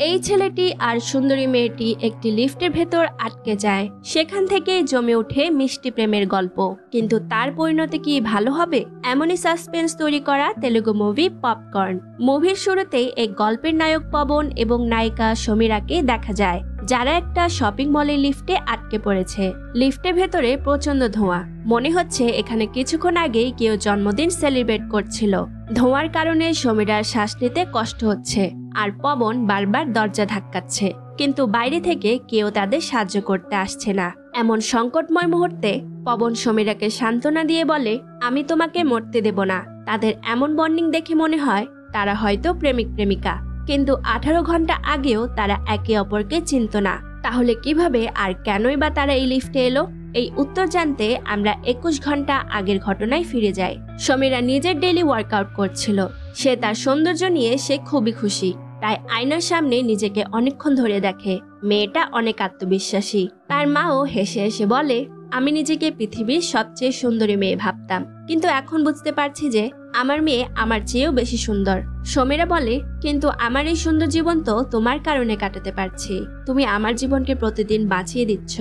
এই ছেলেটি আর সুন্দরী মেয়েটি একটি লিফটের ভেতর আটকে যায়। সেখান থেকে জমে ওঠে মিষ্টি প্রেমের গল্প। কিন্তু তার পরিণতি কি ভালো হবে? এমনই সাসপেন্স তৈরি করা তেলুগু মুভি পপকর্ন। মুভির শুরুতেই এই গল্পের নায়ক পবন এবং নায়িকা সমীরাকে দেখা যায়, যারা একটা শপিং মলের লিফটে আটকে পড়েছে। লিফটের ভেতরে প্রচন্ড ধোঁয়া। মনে হচ্ছে এখানে কিছুক্ষণ আগেই কেউ জন্মদিন সেলিব্রেট করছিল। ধোঁয়ার কারণে সমীরার শ্বাস নিতে কষ্ট হচ্ছে আর পবন বারবার দরজা ধাক্কাচ্ছে, কিন্তু বাইরে থেকে কেউ তাদের সাহায্য করতে আসছে না। এমন সংকটময় মুহূর্তে পবন সমীরাকে সান্ত্বনা দিয়ে বলে, আমি তোমাকে মরতে দেব না। তাদের এমন বন্ডিং দেখে মনে হয় তারা হয়তো প্রেমিক প্রেমিকা, কিন্তু 18 ঘন্টা আগেও তারা একে অপরকে চিনত না। তাহলে কিভাবে আর কেনই বা তারা এই লিফটে এলো? এই উত্তর জানতে আমরা 21 ঘন্টা আগের ঘটনায় ফিরে যাই। সমীরা নিজের ডেইলি ওয়ার্কআউট করছিল। সে তার সৌন্দর্য নিয়ে সে খুবই খুশি, তাই আয়নার সামনে নিজেকে অনেকক্ষণ ধরে দেখে। মেয়েটা অনেক আত্মবিশ্বাসী। তার মাও হেসে হেসে বলে, আমি নিজেকে পৃথিবীর সবচেয়ে সুন্দরী মেয়ে ভাবতাম, কিন্তু এখন বুঝতে পারছি যে আমার মেয়ে আমার চেয়েও বেশি সুন্দর। সমীরা বলে, কিন্তু আমার এই সুন্দর জীবন তো তোমার কারণে কাটাতে পারছি। তুমি আমার জীবনকে প্রতিদিন বাঁচিয়ে দিচ্ছ।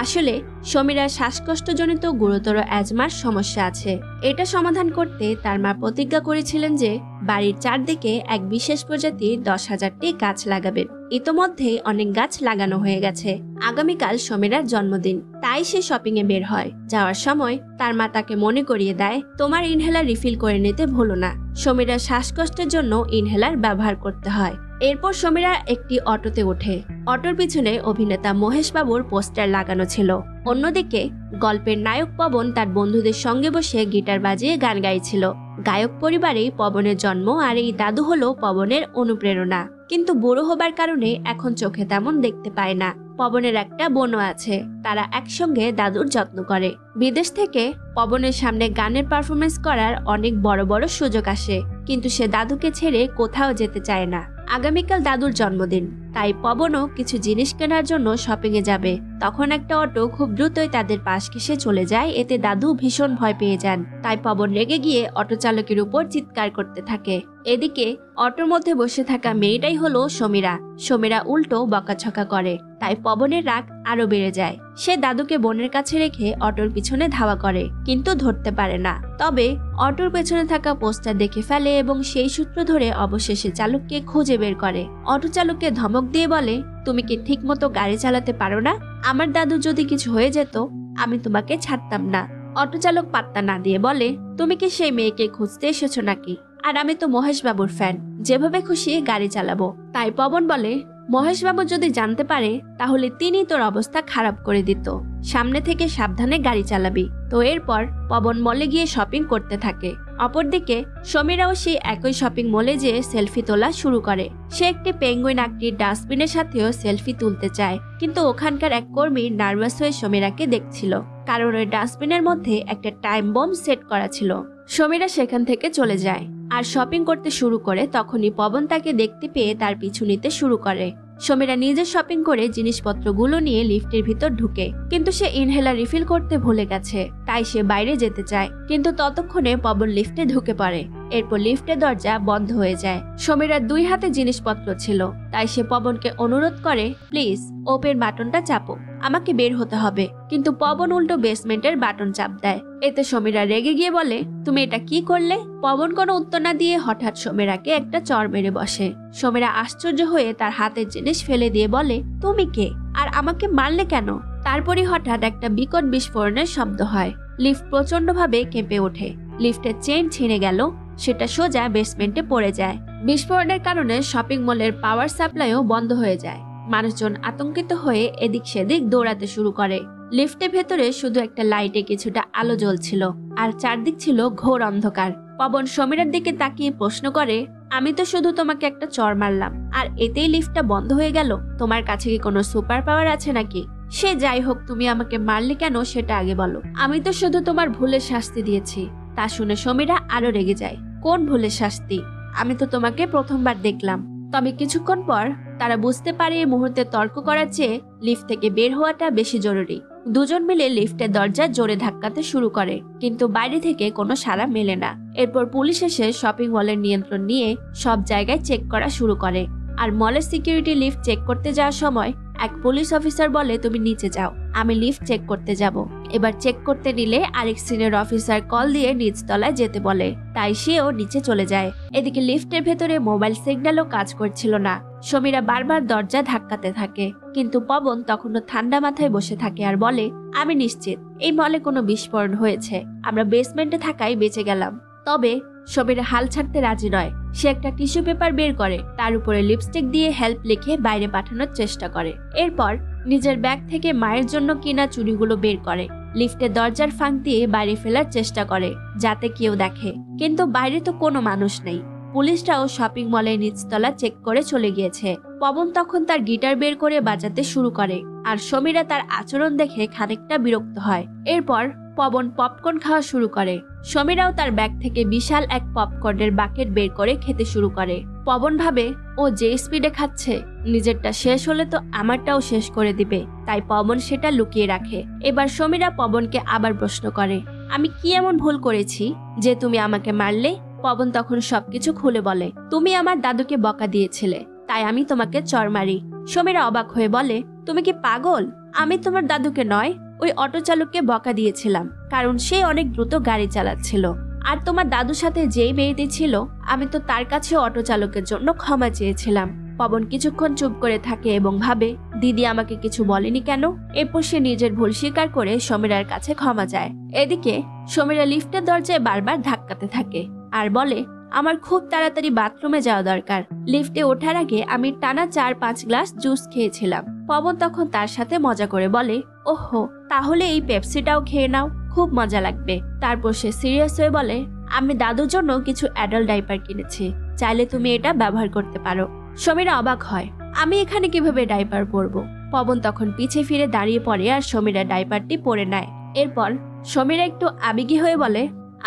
আসলে সমীরার শ্বাসকষ্টজনিত গুরুতর অ্যাজমার সমস্যা আছে। এটা সমাধান করতে তার মা প্রতিজ্ঞা করেছিলেন যে বাড়ির চারদিকে এক বিশেষ প্রজাতির 10,000টি গাছ লাগাবেন। ইতোমধ্যেই অনেক গাছ লাগানো হয়ে গেছে। আগামীকাল সমীরার জন্মদিন, তাই সে শপিং এ বের হয়। যাওয়ার সময় তার মা তাকে মনে করিয়ে দেয়, তোমার ইনহেলার রিফিল করে নিতে ভুলো না। সমীরার শ্বাসকষ্টের জন্য ইনহেলার ব্যবহার করতে হয়। এরপর সমীরা একটি অটোতে ওঠে। অটোর পিছনে অভিনেতা মহেশ বাবুর পোস্টার লাগানো ছিল। অন্যদিকে গল্পের নায়ক পবন তার বন্ধুদের সঙ্গে বসে গিটার বাজিয়ে গান গাইছিল। গায়ক পরিবারেই পবনের জন্ম, আর এই দাদু হলো পবনের অনুপ্রেরণা। কিন্তু বুড়ো হবার কারণে এখন চোখে তেমন দেখতে পায় না। পবনের একটা বোনও আছে, তারা একসঙ্গে দাদুর যত্ন করে। বিদেশ থেকে পবনের সামনে গানের পারফরমেন্স করার অনেক বড় বড় সুযোগ আসে, কিন্তু সে দাদুকে ছেড়ে কোথাও যেতে চায় না। আগামীকাল দাদুর জন্মদিন, তাই পবনও কিছু জিনিস কেনার জন্য শপিং এ যাবে। তখন একটা অটো খুব দ্রুতই তাদের পাশ ঘেঁষে চলে যায়। এতে দাদু ভীষণ ভয় পেয়ে যান, তাই পবন রেগে গিয়ে অটো চালকের উপর চিৎকার করতে থাকে। এদিকে অটোর মধ্যে বসে থাকা মেয়েটাই হলো সমীরা। সমীরা উল্টো বকাঝকা করে, তাই পবনের রাগ আরো বেড়ে যায়। সে দাদুকে বোনের কাছে রেখে অটোর পিছনে ধাওয়া করে, কিন্তু ধরতে পারে না। তবে অটোর পেছনে থাকা পোস্টার দেখে ফেলে এবং সেই সূত্র ধরে অবশেষে চালককে খুঁজে বের করে। অটো চালককে ধমক দিয়ে বলে, তুমি কি ঠিক মতো গাড়ি চালাতে পারো না? আমার দাদু যদি কিছু হয়ে যেত আমি তোমাকে ছাড়তাম না। অটো চালক পাত্তা না দিয়ে বলে, তুমি কি সেই মেয়েকে খুঁজতে এসেছো নাকি? আর আমি তো মহেশ বাবুর ফ্যান, যেভাবে খুশি গাড়ি চালাবো। তাই পবন বলে, মহেশ বাবু যদি জানতে পারে তাহলে তিনি তোর অবস্থা খারাপ করে দিত। সামনে থেকে সাবধানে গাড়ি চালাবি। তো এরপর পবন মলে গিয়ে শপিং করতে থাকে। অপরদিকে সমীরাও সেই একই শপিং মলে যেয়ে সেলফি তোলা শুরু করে। সে একটি পেঙ্গুইন আকৃতির ডাস্টবিনের সাথেও সেলফি তুলতে চায়, কিন্তু ওখানকার এক কর্মী নার্ভাস হয়ে সমীরাকে দেখছিল, কারণ ওই ডাস্টবিনের মধ্যে একটা টাইম বম সেট করা ছিল। সমীরা সেখান থেকে চলে যায় আর শপিং করতে শুরু করে। তখনই পবন তাকে দেখতে পেয়ে তার পিছু নিতে শুরু করে। সমীরা নিজে শপিং করে জিনিসপত্রগুলো নিয়ে লিফটের ভিতর ঢুকে, কিন্তু সে ইনহেলার রিফিল করতে ভুলে গেছে, তাই সে বাইরে যেতে চায়। কিন্তু ততক্ষণে পবন লিফটে ঢুকে পড়ে। এরপর লিফটের দরজা বন্ধ হয়ে যায়। সমীরার 2 হাতে জিনিসপত্র ছিল, তাই সে পবনকে অনুরোধ করে, প্লিজ ওপেন বাটনটা চাপো, আমাকে বের হতে হবে। কিন্তু পবন উল্টো বেসমেন্টের বাটন চাপ দেয়। এতে সমীরা রেগে গিয়ে বলে, তুমি এটা কি করলে? পবন কোনো উত্তর না দিয়ে হঠাৎ সমীরাকে একটা চড় মেরে বসে। সমীরা আশ্চর্য হয়ে তার হাতের জিনিস ফেলে দিয়ে বলে, তুমি কে আর আমাকে মারলে কেন? তারপরই হঠাৎ একটা বিকট বিস্ফোরণের শব্দ হয়। লিফট প্রচন্ডভাবে কেঁপে ওঠে। লিফটের চেইন ছিঁড়ে গেল, সেটা সোজা বেসমেন্টে পড়ে যায়। বিস্ফোরণের কারণে শপিং মলের পাওয়ার সাপ্লাইও বন্ধ হয়ে যায়। মানুষজন আতঙ্কিত হয়ে এদিক সেদিক দৌড়াতে শুরু করে। লিফটের ভেতরে শুধু একটা লাইটে কিছুটা আলো জ্বলছিল, আর চারদিক ছিল ঘোর অন্ধকার। পবন সমীরার দিকে তাকিয়ে প্রশ্ন করে, আমি তো শুধু তোমাকে একটা চড় মারলাম, আর এতেই লিফটটা বন্ধ হয়ে গেল। তোমার কাছে কি কোনো সুপার পাওয়ার আছে নাকি? সে যাই হোক, তুমি আমাকে মারলে কেন সেটা আগে বলো। আমি তো শুধু তোমার ভুলের শাস্তি দিয়েছি। তা শুনে সমীরা আরো রেগে যায়। কোন ভুলের শাস্তি? আমি তো তোমাকে প্রথমবার দেখলাম। তবে কিছুক্ষণ পর তারা বুঝতে পারে এই মুহূর্তে তর্ক করার চেয়ে লিফট থেকে বের হওয়াটা বেশি জরুরি। দুজন মিলে লিফটের দরজা জোরে ধাক্কাতে শুরু করে, কিন্তু বাইরে থেকে কোনো সাড়া মেলে না। এরপর পুলিশ এসে শপিং মলের নিয়ন্ত্রণ নিয়ে সব জায়গায় চেক করা শুরু করে। আর মলের সিকিউরিটি লিফট চেক করতে যাওয়ার সময় এক পুলিশ অফিসার বলে তুমি নিচে যাও, আমি লিফট চেক করতে যাব। এবার চেক করতে নিলে আরেক সিনিয়র অফিসার কল দিয়ে নিচতলায় যেতে বলে, তাই সেও নিচে চলে যায়। এদিকে লিফটের ভেতরে মোবাইল সিগন্যালও কাজ করছিল না। সমীরা বারবার দরজা ধাক্কাতে থাকে, কিন্তু পবন তখনও ঠান্ডা মাথায় বসে থাকে আর বলে, আমি নিশ্চিত এই মলে কোনো বিস্ফোরণ হয়েছে, আমরা বেসমেন্টে থাকাই বেঁচে গেলাম। তবে সমীরা হাল ছাড়তে রাজি নয়। সে একটা টিস্যু পেপার বের করে, তার উপরে লিপস্টিক দিয়ে হেল্প লিখে বাইরে পাঠানোর চেষ্টা করে। এরপর নিজের ব্যাগ থেকে মায়ের জন্য কিনা চুড়িগুলো বের করে, লিফটের দরজার ফাঁক দিয়ে বাইরে ফেলার চেষ্টা করে যাতে কেউ দেখে, কিন্তু বাইরে তো কোনো মানুষ নেই। পুলিশরাও শপিং মলের নিচতলা চেক করে চলে গিয়েছে। পবন তখন তার গিটার বের করে বাজাতে শুরু করে, আর সমীরা তার আচরণ দেখে খানিকটা বিরক্ত হয়। এরপর পবন পপকর্ন খাওয়া শুরু করে। সমীরাও তার ব্যাগ থেকে বিশাল এক পপকর্নের বাকেট বের করে খেতে শুরু করে। পবন ভাবে ও যে স্পিডে খাচ্ছে, নিজেরটা শেষ হলে তো আমারটাও শেষ করে দিবে, তাই পবন সেটা লুকিয়ে রাখে। এবার সমীরা পবনকে আবার প্রশ্ন করে, আমি কি এমন ভুল করেছি যে তুমি আমাকে মারলে? পবন তখন সবকিছু খুলে বলে, তুমি আমার দাদুকে বকা দিয়েছিলে, তাই আমি তোমাকে চড় মারি। সমীরা অবাক হয়ে বলে, তুমি কি পাগল? আমি তোমার দাদুকে নয়, ওই অটো চালককে বকা দিয়েছিলাম, কারণ সে অনেক দ্রুত গাড়ি চালাচ্ছিল। আর তোমার দাদুর সাথে যেই মেয়েটি ছিল, আমি তো তার কাছে অটো চালকের জন্য ক্ষমা চেয়েছিলাম। পবন কিছুক্ষণ চুপ করে থাকে এবং ভাবে, দিদি আমাকে কিছু বলেনি কেন? এরপর সে নিজের ভুল স্বীকার করে সমীরার কাছে ক্ষমা চায়। এদিকে সমীরা লিফটের দরজায় বারবার ধাক্কাতে থাকে আর বলে, আমার খুব তাড়াতাড়ি বাথরুমে যাওয়া দরকার। লিফটে ওঠার আগে আমি টানা 4-5 গ্লাস জুস খেয়েছিলাম। পবন তখন তার সাথে মজা করে বলে, ওহো, তাহলে এই পেপসিটাও খেয়ে নাও, খুব মজা লাগবে। তারপর সে সিরিয়াস হয়ে বলে, আমি দাদুর জন্য কিছু অ্যাডাল্ট ডাইপার কিনেছি, চাইলে তুমি এটা ব্যবহার করতে পারো। সমীরা অবাক হয়, আমি এখানে কিভাবে ডাইপার পরবো? পবন তখন পিছে ফিরে দাঁড়িয়ে পড়ে আর সমীরা ডাইপারটি পরে নেয়। এরপর সমীরা একটু আবেগী হয়ে বলে,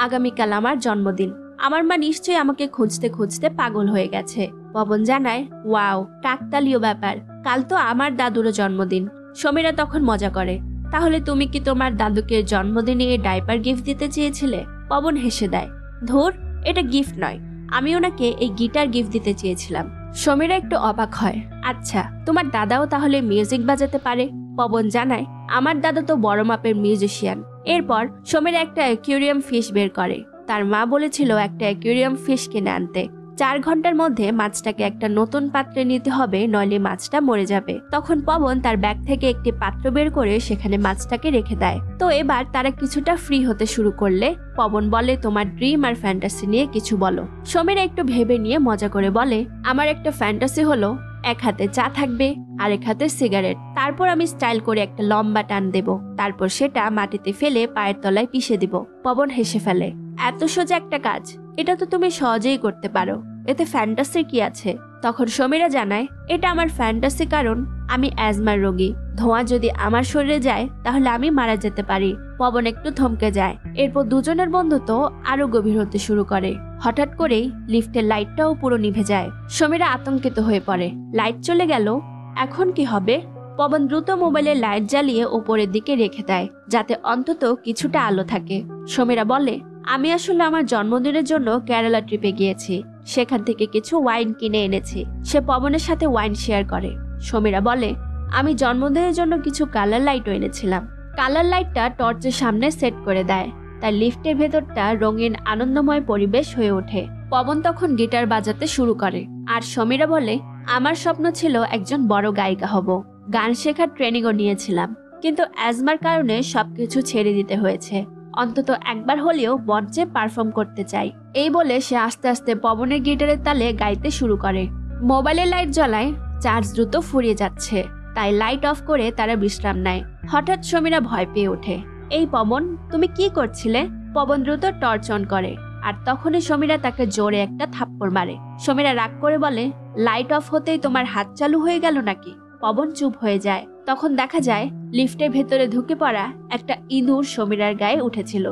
আগামীকাল আমার জন্মদিন, আমার মা নিশ্চয়ই আমাকে খুঁজতে খুঁজতে পাগল হয়ে গেছে। পবন জানায়, ওয়াও, কাকতালীয় ব্যাপার, কাল তো আমার দাদুরও জন্মদিন। সমীরা তখন মজা করে, তাহলে তুমি কি তোমার দাদুকে জন্মদিনে ডাইপার গিফট দিতে চেয়েছিলে? পবন হেসে দেয়, ধুর, এটা গিফট নয়, আমি ওনাকে এই গিটার গিফট দিতে চেয়েছিলাম। সমীরা একটু অবাক হয়, আচ্ছা, তোমার দাদাও তাহলে মিউজিক বাজাতে পারে? পবন জানায়, আমার দাদা তো বড় মাপের মিউজিশিয়ান। এরপর সমীরা একটা অ্যাকুয়ারিয়াম ফিশ বের করে। তার মা বলেছিল একটা অ্যাকুয়ারিয়াম ফিশ কিনে আনতে। 4 ঘন্টার মধ্যে মাছটাকে একটা নতুন পাত্রে নিতে হবে, নইলে মাছটা মরে যাবে। তখন পবন তার ব্যাগ থেকে একটি পাত্র বের করে সেখানে মাছটাকে রেখে দেয়। তো এবার তারা কিছুটা ফ্রি হতে শুরু করলে পবন বলে, তোমার ড্রিম আর ফ্যান্টাসি নিয়ে কিছু বলো। সমীরা একটু ভেবে নিয়ে মজা করে বলে, আমার একটা ফ্যান্টাসি হলো এক হাতে চা থাকবে আর এক হাতে সিগারেট, তারপর আমি স্টাইল করে একটা লম্বা টান দেব, তারপর সেটা মাটিতে ফেলে পায়ের তলায় পিষে দিব। পবন হেসে ফেলে, এত সোজা একটা কাজ, এটা তো তুমি সহজেই করতে পারো, এতে ফ্যান্টাসির কি আছে? তখন সমীরা জানায়, এটা আমার ফ্যান্টাসি কারণ আমি অ্যাজমার রোগী, ধোঁয়া যদি আমার শরীরে যায় তাহলে আমি মারা যেতে পারি। পবন একটু থমকে যায়। এরপর দুজনের বন্ধুত্ব আরো গভীর হতে শুরু করে। হঠাৎ করেই লিফটের লাইটটাও পুরো নিভে যায়। সমীরা আতঙ্কিত হয়ে পড়ে, লাইট চলে গেল, এখন কি হবে? পবন দ্রুত মোবাইলের লাইট জ্বালিয়ে উপরের দিকে রেখে দেয়, যাতে অন্তত কিছুটা আলো থাকে। সমীরা বলে, আমি আসলে আমার জন্মদিনের জন্য কেরালা ট্রিপে গিয়েছি, সেখান থেকে কিছু ওয়াইন কিনে এনেছি। সে পবনের সাথে ওয়াইন শেয়ার করে। সমীরা বলে, আমি জন্মদিনের জন্য কিছু কালার লাইটও এনেছিলাম। কালার লাইটটা টর্চের সামনে সেট করে দেয়, তাই লিফটের ভেতরটা রঙিন আনন্দময় পরিবেশ হয়ে ওঠে। পবন তখন গিটার বাজাতে শুরু করে, আর সমীরা বলে, আমার স্বপ্ন ছিল একজন বড় গায়িকা হব, গান শেখার ট্রেনিংও নিয়েছিলাম, কিন্তু অ্যাজমার কারণে সবকিছু ছেড়ে দিতে হয়েছে, অন্তত একবার হলেও মঞ্চে পারফর্ম করতে চাই। এই বলে সে আস্তে আস্তে পবনের গিটারের তালে গাইতে শুরু করে। মোবাইলের লাইট জ্বালায়, চার্জ দ্রুত ফুরিয়ে যাচ্ছে, তাই লাইট অফ করে তারা বিশ্রাম নেয়। হঠাৎ সমীরা ভয় পেয়ে ওঠে, এই পবন, তুমি কি করছিলে? পবন দ্রুত টর্চ অন করে, আর তখনই সমীরা তাকে জোরে একটা থাপ্পড় মারে। সমীরা রাগ করে বলে, লাইট অফ হতেই তোমার হাত চালু হয়ে গেল নাকি? পবন চুপ হয়ে যায়। তখন দেখা যায় লিফটের ভেতরে ঢুকে পড়া একটা ইঁদুর সমীরার গায়ে উঠেছিল।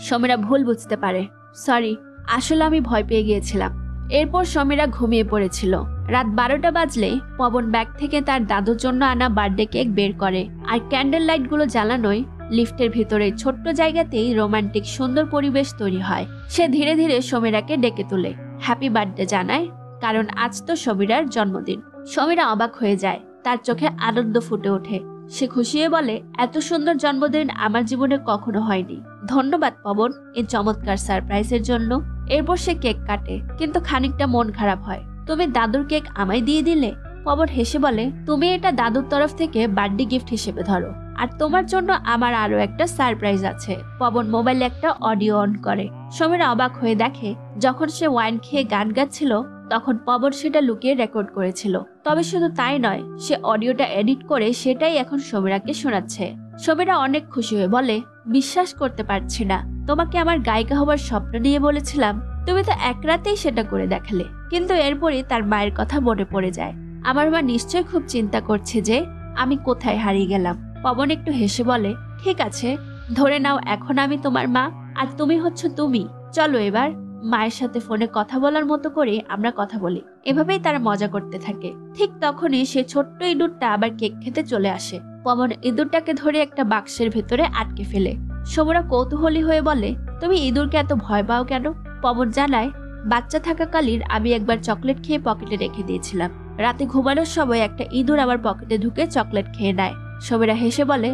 সমীরা ভুল বুঝতে পারে, সরি, আসলে আমি ভয় পেয়ে গিয়েছিলাম। এরপর সমীরা ঘুমিয়ে পড়েছিল। রাত 12টা বাজলে পবন ব্যাগ থেকে তার দাদুর জন্য আনা বার্থডে কেক বের করে, আর ক্যান্ডেল লাইটগুলো জ্বালানোয় লিফটের ভিতরে ছোট্ট জায়গাতেই রোমান্টিক সুন্দর পরিবেশ তৈরি হয়। সে ধীরে ধীরে সমীরাকে ডেকে তোলে, হ্যাপি বার্থডে জানায়, কারণ আজ তো সমীরার জন্মদিন। সমীরা অবাক হয়ে যায়, তার চোখে আনন্দ ফুটে ওঠে। সে খুশি হয়ে বলে, এত সুন্দর জন্মদিন আমার জীবনে কখনো হয়নি। ধন্যবাদ পবন এই চমৎকার সারপ্রাইজের জন্য। এরপর সে কেক কাটে, কিন্তু খানিকটা মন খারাপ হয়। তুমি দাদুর কেক আমায় দিয়ে দিলে। পবন হেসে বলে, তুমি এটা দাদুর তরফ থেকে বার্থডে গিফট হিসেবে ধরো, আর তোমার জন্য আমার আরো একটা সারপ্রাইজ আছে। পবন মোবাইলে একটা অডিও অন করে। সমীরা অবাক হয়ে দেখে, যখন সে ওয়াইন খেয়ে গান গাচ্ছিল তখন পবন সেটা লুকিয়ে রেকর্ড করেছিল। তবে শুধু তাই নয়, সে অডিওটা এডিট করে সেটাই এখন সমীরাকে শোনাচ্ছে। সমীরা অনেক খুশি হয়ে বলে, বিশ্বাস করতে পারছি না, তোমাকে আমার গায়িকা হবার স্বপ্ন নিয়ে বলেছিলাম, তুমি তো এক রাতেই সেটা করে দেখালে। কিন্তু এরপরই তার মায়ের কথা মনে পড়ে যায়। আমার মা নিশ্চয় খুব চিন্তা করছে যে আমি কোথায় হারিয়ে গেলাম। পবন একটু হেসে বলে, ঠিক আছে, ধরে নাও এখন আমি তোমার মা আর তুমি হচ্ছে তুমি। চলো এবার মায়ের সাথে ফোনে কথা বলার মতো করে আমরা কথা বলি। এভাবেই তারা মজা করতে থাকে। ঠিক তখনই সে ছোট্ট ইঁদুরটা আবার কেক খেতে চলে আসে। পবন ইঁদুরটাকে ধরে একটা বাক্সের ভেতরে আটকে ফেলে। সমীরা কৌতূহলী হয়ে বলে, তুমি ইঁদুরকে এত ভয় পাও কেন? পবন জানায়, বাচ্চা থাকাকালীন আমি একবার চকলেট খেয়ে পকেটে রেখে দিয়েছিলাম। রাতে ঘুমানোর সময় একটা ইঁদুর আমার পকেটে ঢুকে চকলেট খেয়ে নেয়। সমীরা হেসে বলে,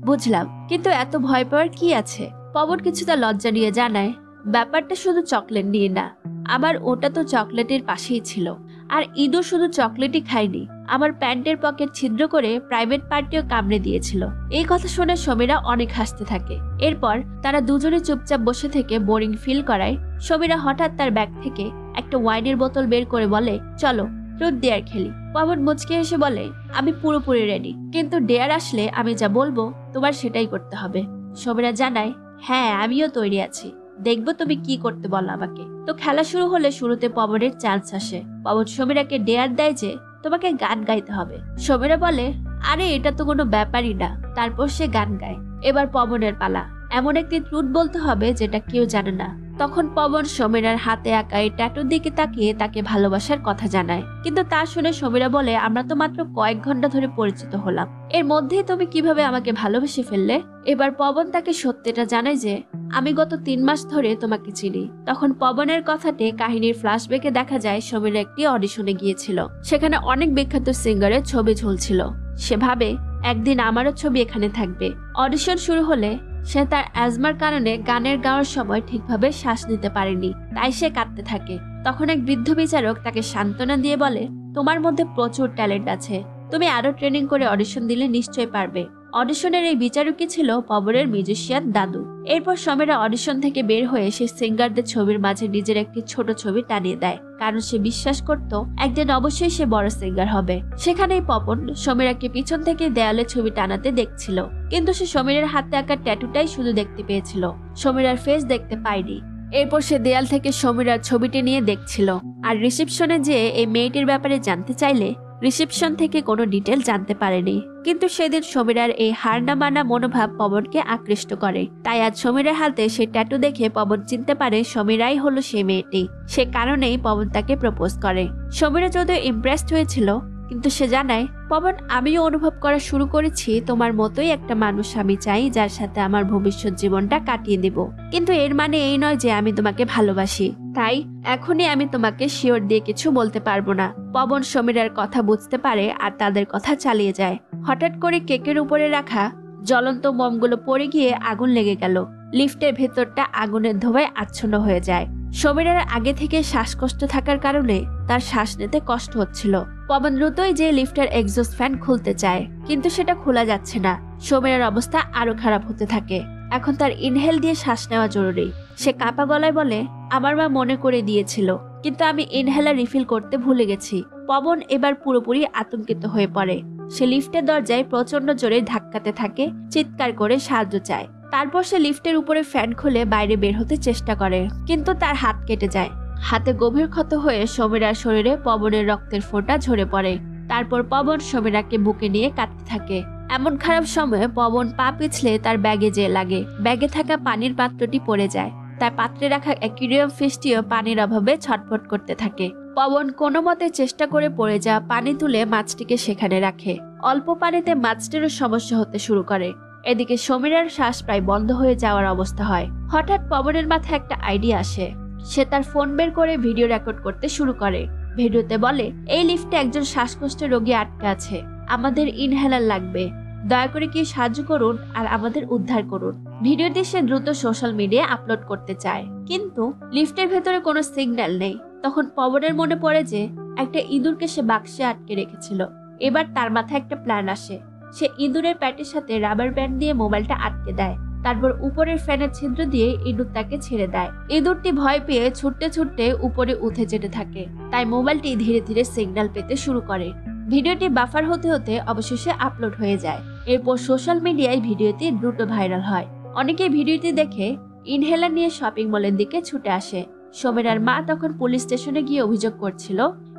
বুঝলাম, কিন্তু এত ভয় পাওয়ার কি আছে? পবন কিছুটা লজ্জা নিয়ে জানায়, ব্যাপারটা শুধু চকলেট নিয়ে না, আমার ওটা তো চকলেটের পাশেই ছিল। আর ইঁদুর শুধু চকলেটই খায়নি, আমার প্যান্টের পকেট ছিদ্র করে প্রাইভেট পার্টিও কামড়ে দিয়েছিল। এই কথা শুনে সমীরা অনেক হাসতে থাকে। এরপর তারা দুজনে চুপচাপ বসে থেকে বোরিং ফিল করায় সমীরা হঠাৎ তার ব্যাগ থেকে একটা ওয়াইনের বোতল বের করে বলে, চলো ট্রুথ ডেয়ার খেলি। পবন মুচকে এসে বলে, আমি পুরোপুরি রেডি, কিন্তু ডেয়ার আসলে আমি যা বলবো তোমার সেটাই করতে হবে। সমীরা জানায়, হ্যাঁ আমিও তৈরি আছি, দেখবো তুমি কি করতে বলো আমাকে। তো খেলা শুরু হলে শুরুতে পবনের চান্স আসে। পবন সমীরাকে ডেয়ার দেয় যে তোমাকে গান গাইতে হবে। সমীরা বলে, আরে এটা তো কোনো ব্যাপারই না। তারপর সে গান গায়। এবার পবনের পালা। এমন একটি ট্রুথ বলতে হবে যেটা কেউ জানে না। তখন পবন সমীরার হাতে আঁকা এই ট্যাটুর দিকে তাকিয়ে তাকে ভালোবাসার কথা জানায়। কিন্তু তা শুনে সমীরা বলে, আমরা তো মাত্র কয়েক ঘন্টা ধরে পরিচিত হলাম, এর মধ্যেই তুমি কিভাবে আমাকে ভালোবেসে ফেললে? এবার পবন তাকে সত্যিটা জানায় যে আমি গত 3 মাস ধরে তোমাকে চিনি। তখন পবনের কথাতে কাহিনীর ফ্ল্যাশব্যাকে দেখা যায় সমীরা একটি অডিশনে গিয়েছিল। সেখানে অনেক বিখ্যাত সিঙ্গারের ছবি ঝুলছিল। সে ভাবে একদিন আমারও ছবি এখানে থাকবে। অডিশন শুরু হলে সে তার অ্যাজমার কারণে গানের গাওয়ার সময় ঠিকভাবে শ্বাস নিতে পারেনি, তাই সে কাঁদতে থাকে। তখন এক বৃদ্ধ বিচারক তাকে সান্ত্বনা দিয়ে বলে, তোমার মধ্যে প্রচুর ট্যালেন্ট আছে, তুমি আরো ট্রেনিং করে অডিশন দিলে নিশ্চয়ই পারবে। অডিশনের এই বিচারকই ছিল পবনের মিউজিশিয়ান দাদু। এরপর সমীরা অডিশন থেকে বের হয়ে সে সিঙ্গারদের ছবির মাঝে নিজের একটি ছোট ছবি টানিয়ে দেয়, কারণ সে বিশ্বাস করত একদিন অবশ্যই সে বড় সিঙ্গার হবে। সেখানেই পবন সমীরাকে পিছন থেকে দেয়ালে ছবি টানাতে দেখছিল, কিন্তু সে সমীরার হাতে আঁকা ট্যাটুটাই শুধু দেখতে পেয়েছিল, সমীরার ফেস দেখতে পায়নি। এরপর সে দেয়াল থেকে সমীরার ছবিটি নিয়ে দেখছিল। আর রিসেপশনে যে এই মেয়েটির ব্যাপারে জানতে চাইলে রিসেপশন থেকে কোনো ডিটেল জানতে পারেনি। কিন্তু সেদিন সমীরার এই হার না মানা মনোভাব পবনকে আকৃষ্ট করে। তাই আজ সমীরার হাতে সে ট্যাটু দেখে পবন চিনতে পারে সমীরাই হলো সেই মেয়েটি। সে কারণেই পবন তাকে প্রপোজ করে। সমীরা যদিও ইমপ্রেসড হয়েছিল, কিন্তু সে জানায়, পবন আমিও অনুভব করা শুরু করেছি তোমার মতোই একটা মানুষ আমি চাই, যার সাথে আমার ভবিষ্যৎ জীবনটা কাটিয়ে দেব। কিন্তু এর মানে এই নয় যে আমি তোমাকে ভালোবাসি, তাই এখনই আমি তোমাকে শিওর দিয়ে কিছু বলতে পারবো না। পবন সমীরার কথা বুঝতে পারে আর তাদের কথা চালিয়ে যায়। হঠাৎ করে কেকের উপরে রাখা জ্বলন্ত মোমগুলো পড়ে গিয়ে আগুন লেগে গেল। লিফটের ভেতরটা আগুনের ধোঁয়ায় আচ্ছন্ন হয়ে যায়। সমীরার আগে থেকে শ্বাসকষ্ট থাকার কারণে তার শ্বাস নিতে কষ্ট হচ্ছিল। পবন দ্রুতই যে লিফটের এক্সস্ট ফ্যান খুলতে চায়, কিন্তু সেটা খোলা যাচ্ছে না। সমীরার অবস্থা আরো খারাপ হতে থাকে। এখন তার ইনহেল দিয়ে শ্বাস নেওয়া জরুরি। সে কাঁপা গলায় বলে, আমার মা মনে করে দিয়েছিল, কিন্তু আমি ইনহেলার রিফিল করতে ভুলে গেছি। পবন এবার পুরোপুরি আতঙ্কিত হয়ে পড়ে। সে লিফটের দরজায় প্রচন্ড জোরে ধাক্কাতে থাকে, চিৎকার করে সাহায্য চায়। তারপর সে লিফটের উপরে ফ্যান খুলে বাইরে বের হতে চেষ্টা করে, কিন্তু তার হাত কেটে যায়। হাতে গভীর ক্ষত হয়ে সমীরার শরীরে পবনের রক্তের ফোঁটা ঝরে পড়ে। তারপর পবন সমীরাকে বুকে নিয়ে কাঁদতে থাকে। এমন খারাপ সময়ে পবন পা পিছলে তার ব্যাগে যেয়ে লাগে। ব্যাগে থাকা পানির পাত্রটি পড়ে যায়। তার পাত্রে রাখা অ্যাকুয়ারিয়াম ফিশটিও পানির অভাবে ছটফট করতে থাকে। পবন কোনো মতে চেষ্টা করে পড়ে যাওয়া পানি তুলে মাছটিকে সেখানে রাখে। অল্প পানিতে মাছটিরও সমস্যা হতে শুরু করে। এদিকে সমীরার শ্বাস প্রায় বন্ধ হয়ে যাওয়ার অবস্থা হয়। হঠাৎ পবনের মাথায় একটা আইডিয়া আসে। সে তার ফোন বের করে ভিডিও রেকর্ড করতে শুরু করে। ভিডিওতে বলে, এই লিফটে একজন শ্বাসকষ্টের রোগী আটকে আছে, আমাদের ইনহেলার লাগবে, দয়া করে কি সাহায্য করুন আর আমাদের উদ্ধার করুন। ভিডিওটি সে দ্রুত সোশ্যাল মিডিয়ায় আপলোড করতে চায়, কিন্তু লিফটের ভেতরে কোনো সিগন্যাল নেই। তখন পবনের মনে পড়ে যে একটা ইঁদুরকে সে বাক্সে আটকে রেখেছিল। এবার তার মাথায় একটা প্ল্যান আসে। সে ইঁদুরের প্যাটের সাথে রাবার ব্যান্ড দিয়ে মোবাইলটা আটকে দেয়, তারপর উপরের ফ্যানের ছিদ্র দিয়ে ইঁদুর তাকে ছেড়ে দেয়। ইঁদুরটি ভয় পেয়ে ছুটতে ছুটতে উপরে উঠে যেতে থাকে, তাই মোবাইলটি ধীরে ধীরে সিগন্যাল পেতে শুরু করে। ভিডিওটি বাফার হতে হতে অবশেষে আপলোড হয়ে যায়। এরপর সোশ্যাল মিডিয়ায় ভিডিওটি দ্রুত ভাইরাল হয়। অনেকেই ভিডিওটি দেখে ইনহেলার নিয়ে শপিং মলের দিকে ছুটে আসে। সমীরার মা তখন পুলিশ স্টেশনে গিয়ে অভিযোগ করছিল।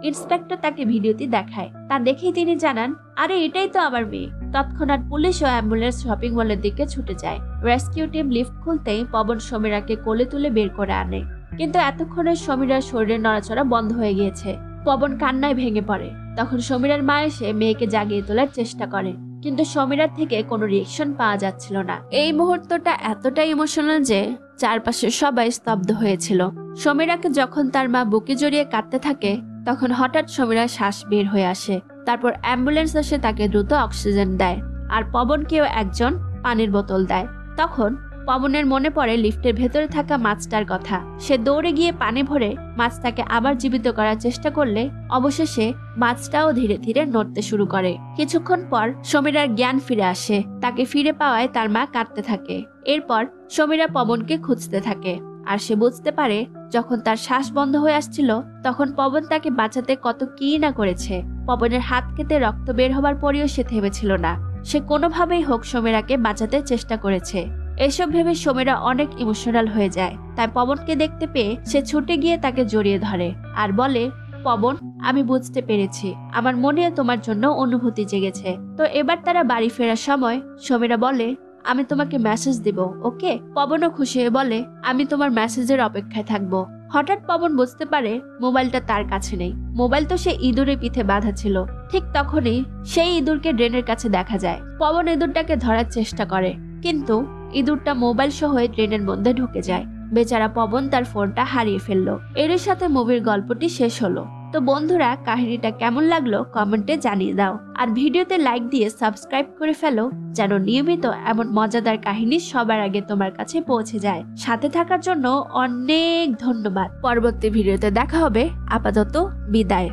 ইন্সপেক্টর তাকে ভিডিওটি দেখায়, তা দেখেই তিনি জানান, আরে এটাই তো আমার মেয়ে। তৎক্ষণাৎ পুলিশ ও অ্যাম্বুলেন্স শপিং মলের দিকে ছুটে যায়। রেস্কিউ টিম লিফট খুলতেই পবন সমীরাকে কোলে তুলে বের করে আনে, কিন্তু এতক্ষণে সমীরার শরীরের নড়াচড়া বন্ধ হয়ে গিয়েছে। পবন কান্নায় ভেঙে পড়ে। তখন সমীরার মা এসে মেয়েকে জাগিয়ে তোলার চেষ্টা করে, কিন্তু সমীরার থেকে কোনো রিয়েকশন পাওয়া যাচ্ছিল না। এই মুহূর্তটা এতটাই ইমোশনাল যে চারপাশে সবাই স্তব্ধ হয়েছিল। সমীরাকে যখন তার মা বুকে জড়িয়ে কাঁদতে থাকে, তখন হঠাৎ সমীরার শ্বাস বের হয়ে আসে। তারপর অ্যাম্বুলেন্স এসে তাকে দ্রুত অক্সিজেন দেয়, আর পবনকেও একজন পানির বোতল দেয়। তখন পবনের মনে পড়ে লিফটের ভেতরে থাকা মাছটার কথা। সে দৌড়ে গিয়ে পানি ভরে মাছটাকে আবার জীবিত করার চেষ্টা করলে অবশেষে মাছটাও ধীরে ধীরে নড়তে শুরু করে। কিছুক্ষণ পর সমীরার জ্ঞান ফিরে আসে। তাকে ফিরে পাওয়ায় তার মা কাঁদতে থাকে। এরপর সমীরা পবনকে খুঁজতে থাকে, আর সে বুঝতে পারে যখন তার শ্বাস বন্ধ হয়ে আসছিল তখন পবন তাকে বাঁচাতে কত কি না করেছে। পবনের হাত কেটে রক্ত বের হবার পরেও সে থেমেছিল না। সে কোনোভাবেই হোক সমীরাকে বাঁচাতে চেষ্টা করেছে। এসব ভেবে সমীরা অনেক ইমোশনাল হয়ে যায়। তাই পবনকে দেখতে পেয়ে সে ছুটে গিয়ে তাকে জড়িয়ে ধরে আর বলে, পবন, আমি বুঝতে পেরেছি, আমার মনে তোমার জন্য অনুভূতি জেগেছে। তো এবার তারা বাড়ি ফেরার সময় সমীরা বলে, আমি তোমাকে মেসেজ দিব, ওকে? পবনও খুশি হয়ে বলে, আমি তোমার মেসেজের অপেক্ষায় থাকবো। হঠাৎ পবন বুঝতে পারে মোবাইলটা তার কাছে নেই। মোবাইল তো সে ইঁদুরের পিঠে বাঁধা ছিল। ঠিক তখনই সেই ইঁদুরকে ড্রেনের কাছে দেখা যায়। পবন ইঁদুরটাকে ধরার চেষ্টা করে, কিন্তু ইঁদুরটা মোবাইল সহ ড্রেনের মধ্যে ঢুকে যায়। বেচারা পবন তার ফোনটা হারিয়ে ফেললো। এর সাথে মুভির গল্পটি শেষ হলো। তো বন্ধুরা, কাহিনীটা কেমন লাগলো কমেন্টে জানিয়ে দাও, আর ভিডিওতে লাইক দিয়ে সাবস্ক্রাইব করে ফেলো যেন নিয়মিত এমন মজাদার কাহিনী সবার আগে তোমার কাছে পৌঁছে যায়। সাথে থাকার জন্য অনেক ধন্যবাদ। পরবর্তী ভিডিওতে দেখা হবে। আপাতত বিদায়।